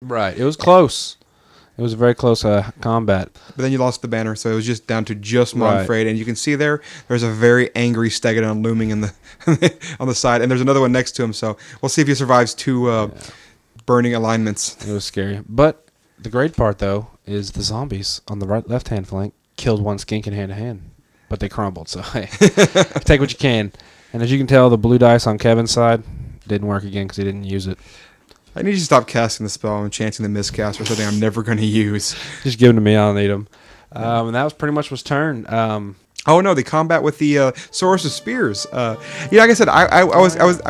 Right. It was close. It was a very close combat. But then you lost the banner, so it was just down to just Monfrey, and you can see there's a very angry Stegadon looming in the on the side, and there's another one next to him. So we'll see if he survives two burning alignments. It was scary, but the great part though is the zombies on the left-hand flank killed one skink in hand-to-hand, but they crumbled. So hey, take what you can. And as you can tell, the blue dice on Kevin's side didn't work again because he didn't use it. I need to stop casting the spell and chancing the miscast for something I'm never going to use. Just give them to me. I don't need them. And that was pretty much was turn. Oh no, the combat with the Source of Spears. Yeah, like I said, I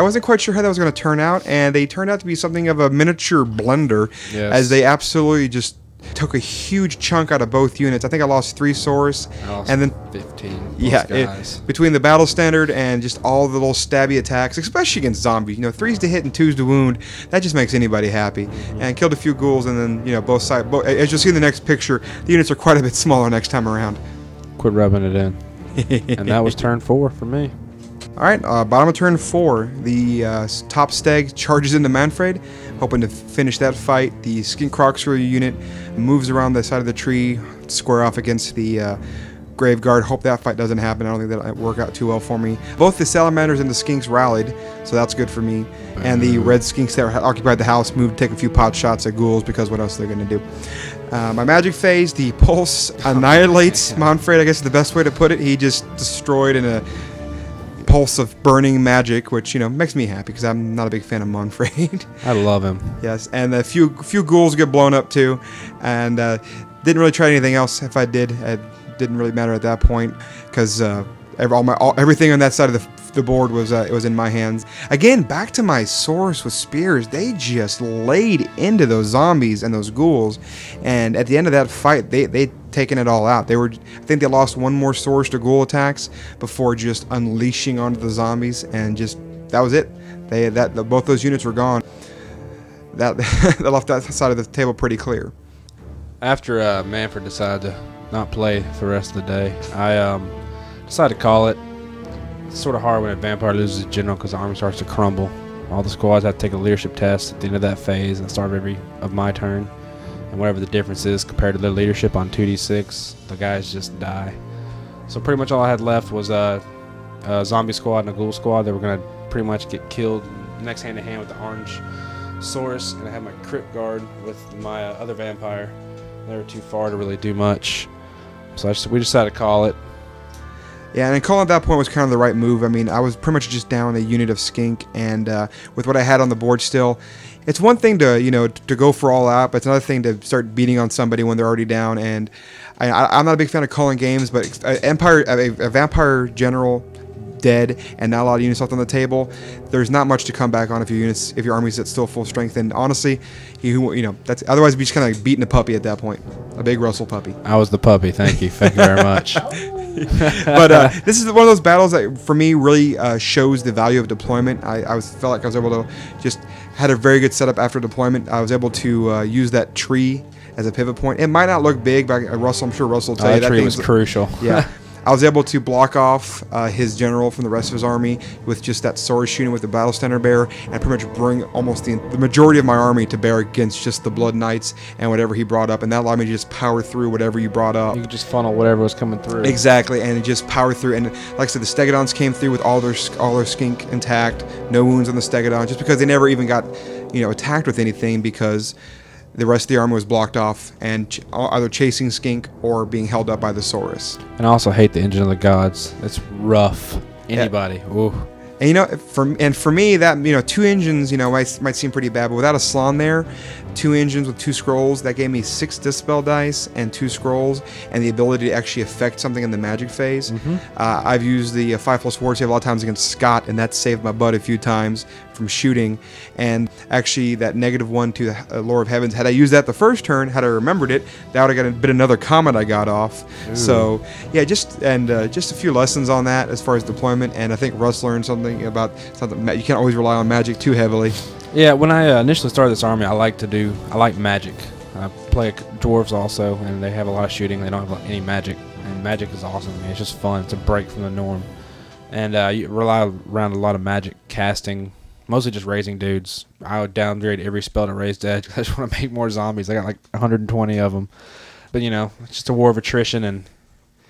wasn't quite sure how that was going to turn out, and they turned out to be something of a miniature blender, as they absolutely just took a huge chunk out of both units. I think I lost 3 Source, and then 15. Yeah, between the battle standard and just all the little stabby attacks, especially against zombies. 3s to hit and 2s to wound. That just makes anybody happy. And killed a few ghouls, and then both sides. As you'll see in the next picture, the units are quite a bit smaller next time around. Quit rubbing it in. And that was turn 4 for me. All right, bottom of turn 4, the top stag charges into Manfred, hoping to finish that fight. The Skin Crocscrew unit moves around the side of the tree, square off against the Grave Guard. Hope that fight doesn't happen. I don't think that'll work out too well for me. Both the Salamanders and the Skinks rallied, so that's good for me. And the Red Skinks that occupied the house moved to take a few pot shots at ghouls, because what else are they going to do? My magic phase, the Pulse annihilates Manfred, I guess is the best way to put it. He just destroyed in a pulse of burning magic, which makes me happy because I'm not a big fan of Manfred. I love him. Yes, and a few ghouls get blown up too, and didn't really try anything else. If I did, it didn't really matter at that point, because everything on that side of the board was it was in my hands. Again, back to my Source with spears. They just laid into those zombies and those ghouls, and at the end of that fight, they taken it all out. I think they lost one more Source to ghoul attacks before just unleashing onto the zombies, and just that was it. Both those units were gone. That left that side of the table pretty clear. After Manfred decided to not play for the rest of the day, I decided to call it. It's sort of hard when a vampire loses a general because the army starts to crumble. All the squads have to take a leadership test at the end of that phase and the start of my turn. And whatever the difference is compared to their leadership on 2d6, the guys just die. So pretty much all I had left was a zombie squad and a ghoul squad. They were going to pretty much get killed next hand-to-hand with the orange Source, and I had my Crypt Guard with my other vampire. They were too far to really do much. So we decided to call it. Yeah, and calling at that point was kind of the right move. I mean, I was pretty much just down a unit of skink, and with what I had on the board still, it's one thing to to go for all out, but it's another thing to start beating on somebody when they're already down. And I'm not a big fan of calling games, but a vampire general dead and not a lot of units left on the table, there's not much to come back on if your army's at still full strength. And honestly, that's otherwise you'd be just kind of like beating a puppy at that point, a big Russell puppy. I was the puppy. Thank you very much. But this is one of those battles that for me really shows the value of deployment. I felt like I was able to just had a very good setup after deployment. I was able to use that tree as a pivot point. It might not look big, but I'm sure Russell will tell you that tree was crucial. Yeah. I was able to block off his general from the rest of his army with just that sword shooting with the battle standard bearer, and pretty much bring almost the majority of my army to bear against just the Blood Knights and whatever he brought up, and that allowed me to just power through whatever you brought up. You could just funnel whatever was coming through. Exactly, and just power through. And like I said, the Stegadons came through with all their skink intact, no wounds on the Stegadon, just because they never even got attacked with anything, because the rest of the army was blocked off and either chasing skink or being held up by the Saurus. And I also hate the Engine of the Gods. It's rough. Anybody. Yeah. Ooh. And for me, that 2 engines might seem pretty bad, but without a Slan there, 2 engines with 2 scrolls, that gave me 6 dispel dice and 2 scrolls, and the ability to actually affect something in the magic phase. I've used the 5+ sword save a lot of times against Scott, and that saved my butt a few times from shooting. And actually, that -1 to the Lord of Heavens, had I used that the first turn, had I remembered it, that would have been another comment I got off. Ooh. So yeah, just a few lessons on that as far as deployment. And I think Russ learned something about something. You can't always rely on magic too heavily. Yeah, when I initially started this army, I like magic. I play dwarves also, and they have a lot of shooting. They don't have any magic, and magic is awesome. I mean, it's just fun. It's a break from the norm, and you rely around a lot of magic casting Mostly just raising dudes. I would downgrade every spell to raised edge. I just want to make more zombies. I got like 120 of them. But, you know, it's just a war of attrition, and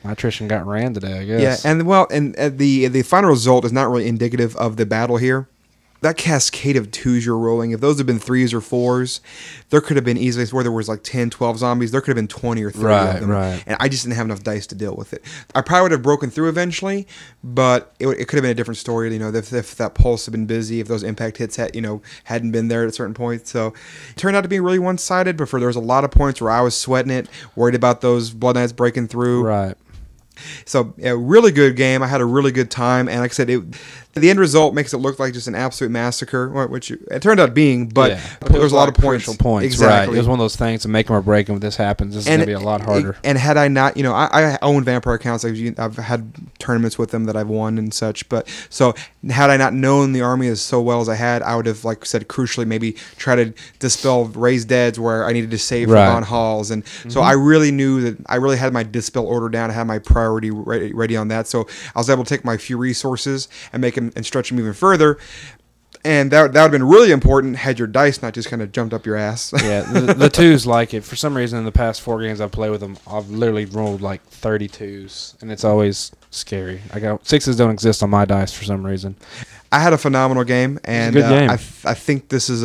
my attrition got ran today, I guess. Yeah, and the final result is not really indicative of the battle here. That cascade of 2s you're rolling, if those had been 3s or 4s, there could have been easily, where there was like 10, 12 zombies, there could have been 20 or 30 of them. Right. And I just didn't have enough dice to deal with it. I probably would have broken through eventually, but it could have been a different story, you know, if that pulse had been busy, if those impact hits hadn't been there at a certain point. So it turned out to be really one-sided, but there was a lot of points where I was sweating it, worried about those Blood Knights breaking through. Right. So, a really good game. I had a really good time, and like I said, the end result makes it look like just an absolute massacre, which it turned out being, but there was a lot of points. Exactly. Right. It was one of those things to make them or break them. If this happens, this is going to be a lot harder. And had I not, I own Vampire accounts. I've had tournaments with them that I've won and such, but so had I not known the army as so well as I had, I would have, like I said, crucially maybe try to dispel raised deads where I needed to save for Von Halls. And so I really knew that I really had my dispel order down. I had my priority ready on that. So I was able to take my few resources and make them and stretch them even further. And that would have been really important had your dice not just kind of jumped up your ass. Yeah, the 2s like it. For some reason, in the past 4 games I've played with them, I've literally rolled like 32s, and it's always scary. 6s don't exist on my dice for some reason. I had a phenomenal game, and good game. I think this is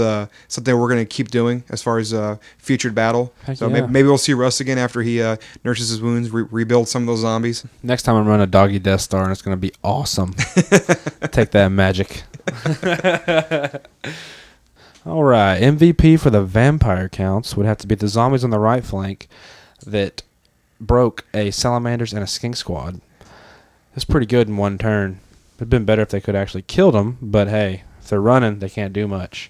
something we're going to keep doing as far as featured battle. Heck so yeah. maybe we'll see Russ again after he nurses his wounds, rebuilds some of those zombies. Next time I'm running a doggy Death Star, and it's going to be awesome. Take that, Magic. All right, MVP for the vampire counts would have to be the zombies on the right flank that broke a salamanders and a skink squad. It's pretty good in one turn. It'd been better if they could actually killed them, but hey, if they're running, they can't do much.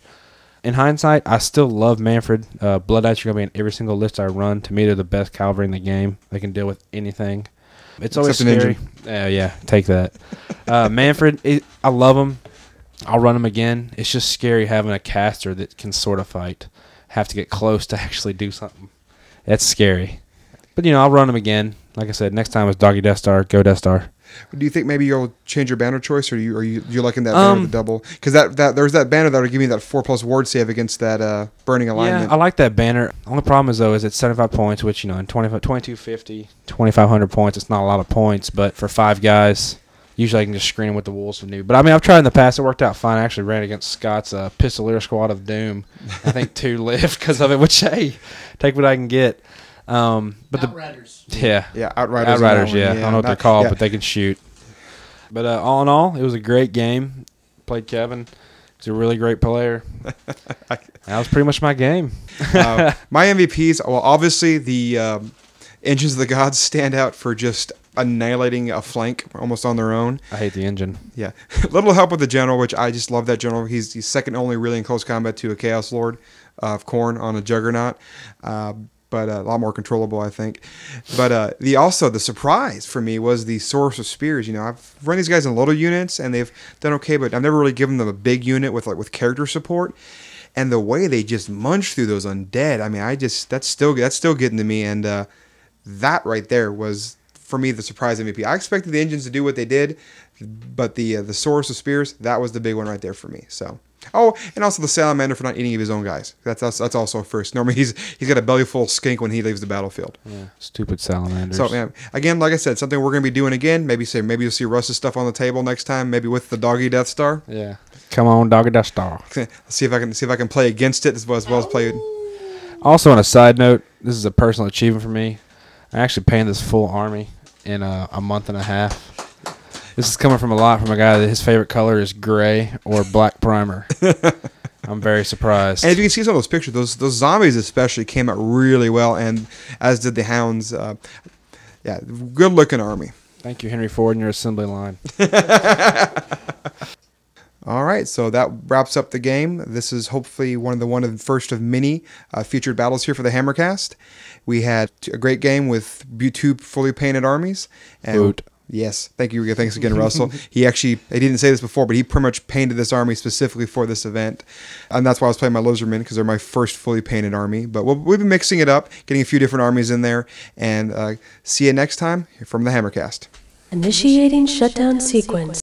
In hindsight, I still love Manfred. Blood Knights are going to be in every single list I run. To me, they're the best cavalry in the game. They can deal with anything. It's always scary. Yeah, take that. Manfred, I love him. I'll run him again. It's just scary having a caster that can sort of fight. Have to get close to actually do something. That's scary. But, I'll run him again. Like I said, next time it's Doggy Death Star, go Death Star. Do you think maybe you'll change your banner choice, or you're liking that banner with the double? Because there's that banner that will give me that 4+ ward save against that burning alignment. Yeah, I like that banner. Only problem is though it's 75 points, which in 2250, 2,500 points, it's not a lot of points. But for 5 guys, usually I can just screen them with the Wolves of New. But I've tried in the past; it worked out fine. I actually ran against Scott's Pistolier Squad of Doom. I think 2 lived because of it. Which hey, take what I can get. But Outriders. Outriders. Yeah, I don't know what they're called, but they can shoot. But all in all, it was a great game. Played Kevin. He's a really great player. That was pretty much my game. My MVPs, well, obviously the Engines of the Gods stand out for just annihilating a flank almost on their own. I hate the engine. Yeah. Little help with the general, which I just love that general. He's second only really in close combat to a Chaos Lord of Khorne on a Juggernaut. But a lot more controllable, I think. But the surprise for me was the Source of Spears. I've run these guys in little units, and they've done okay, but I've never really given them a big unit with character support. And the way they just munch through those undead, I mean, that's still getting to me. And that right there was, for me, the surprise MVP. I expected the engines to do what they did, but the Source of Spears, that was the big one right there for me. So. Oh, and also the Salamander for not eating of his own guys. That's also a first. Normally he's got a belly full of skink when he leaves the battlefield. Yeah, stupid salamanders. So again, like I said, something we're going to be doing again. Maybe you'll see Russ's stuff on the table next time. Maybe with the Doggy Death Star. Yeah, come on, Doggy Death Star. Let's see if I can play against it as well as play. Also, on a side note, this is a personal achievement for me. I actually painted this full army in a month and a half. This is coming from a guy that his favorite color is gray or black primer. I'm very surprised. And if you can see some of those pictures, those zombies especially came out really well, and as did the hounds. Good looking army. Thank you, Henry Ford, and your assembly line. All right, so that wraps up the game. This is hopefully one of the first of many featured battles here for the HammerCast. We had a great game with 2 fully painted armies. And yes, thank you. Thanks again, Russell. He didn't say this before, but he pretty much painted this army specifically for this event. And that's why I was playing my Lizardmen, because they're my first fully painted army. But we've been mixing it up, getting a few different armies in there. And see you next time from the HammerCast. Initiating shutdown sequence.